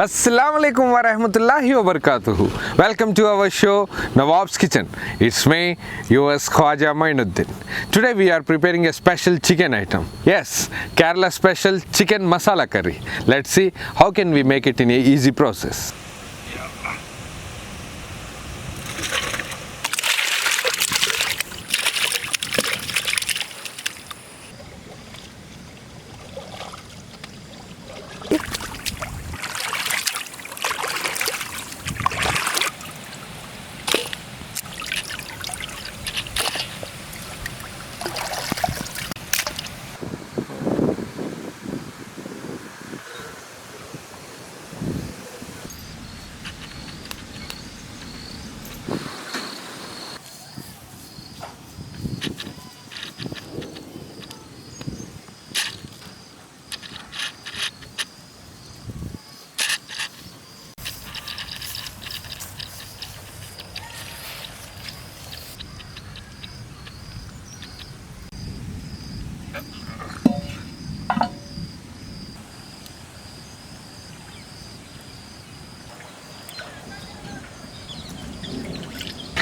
Assalamu alaikum wa rahmatullahi wa barakatuhu. Welcome to our show Nawabs Kitchen. It's me, yours KOZHI. Today we are preparing a special chicken item. Yes, Kerala special chicken masala curry. Let's see how can we make it in an easy process.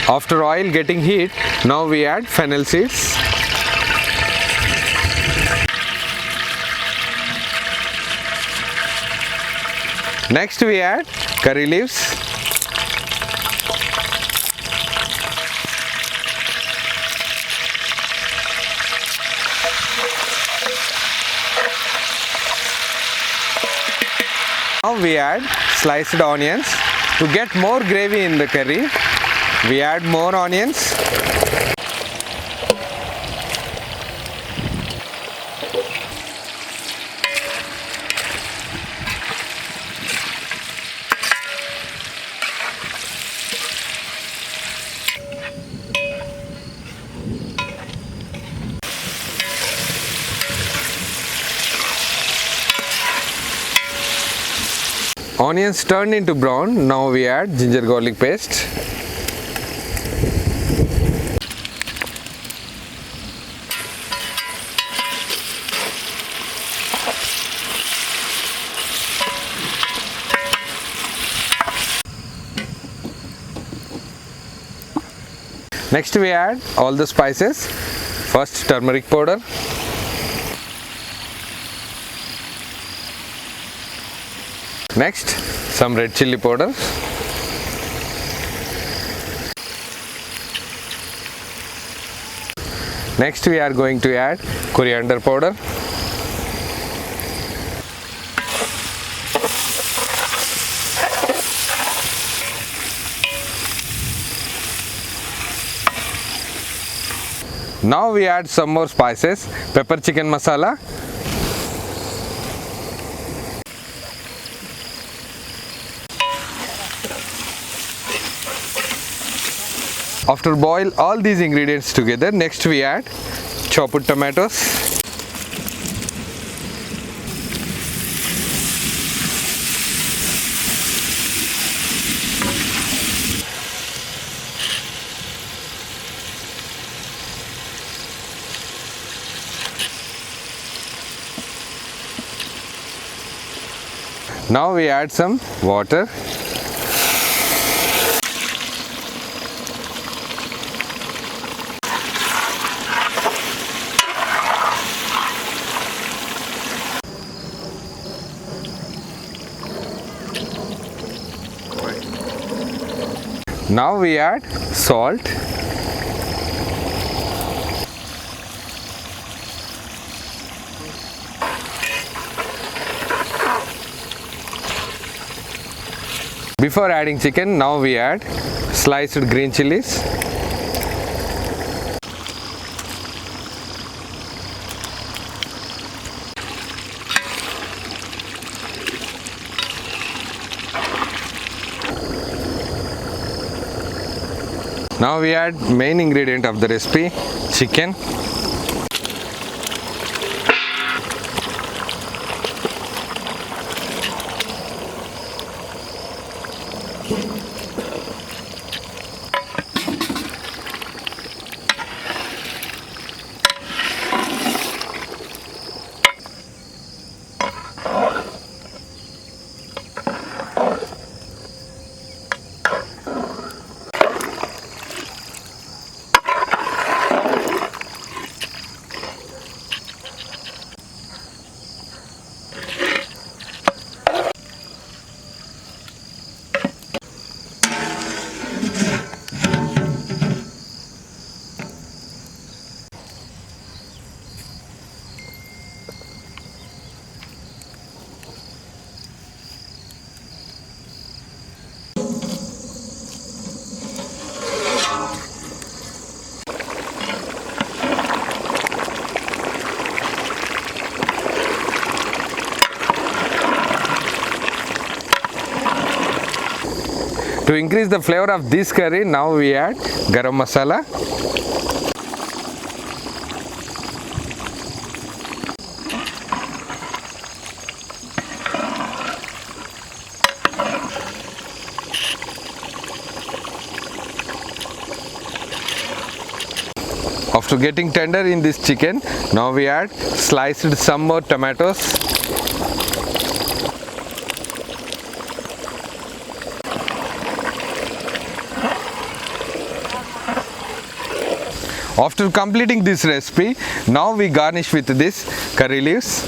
After oil getting heat, now we add fennel seeds. Next we add curry leaves. Now we add sliced onions. To get more gravy in the curry, we add more onions. Onions turned into brown. Now we add ginger garlic paste. Next we add all the spices. First turmeric powder. Next some red chilli powder. Next we are going to add coriander powder. Now we add some more spices, pepper chicken masala, after boil all these ingredients together, next we add chopped tomatoes, now we add some water. Now we add salt. Before adding chicken, now we add sliced green chilies. Now we add main ingredient of the recipe, chicken. To increase the flavor of this curry, now we add garam masala. After getting tender in this chicken, now we add sliced some more tomatoes. After completing this recipe, now we garnish with this curry leaves.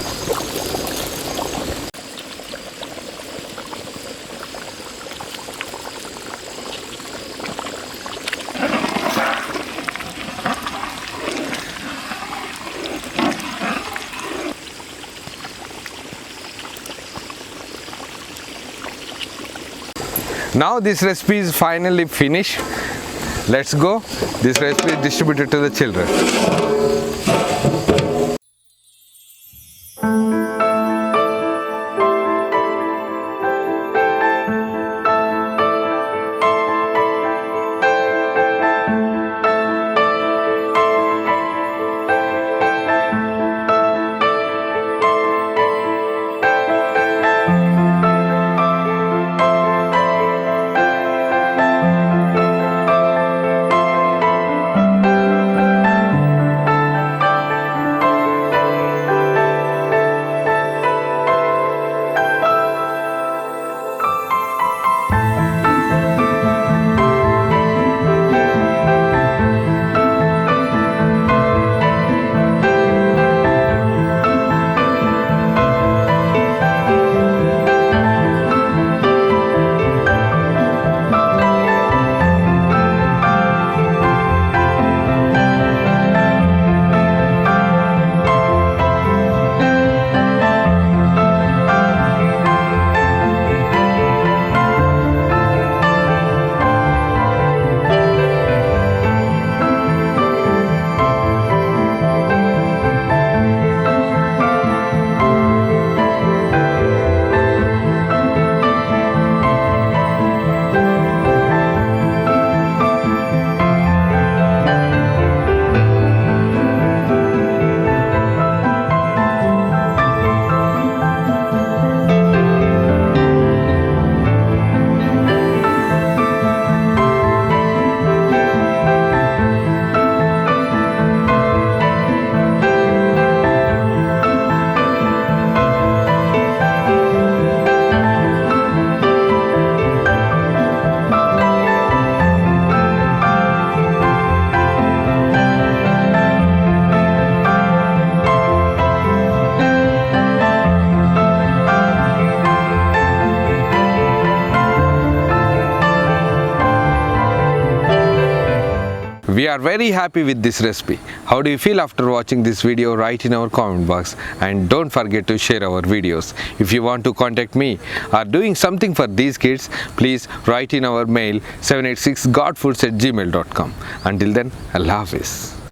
Now this recipe is finally finished. Let's go. This recipe is distributed to the children. We are very happy with this recipe. How do you feel after watching this video? Write in our comment box, and don't forget to share our videos. If you want to contact me or doing something for these kids, please write in our mail 786godfoods@gmail.com. Until then, Allah Hafiz.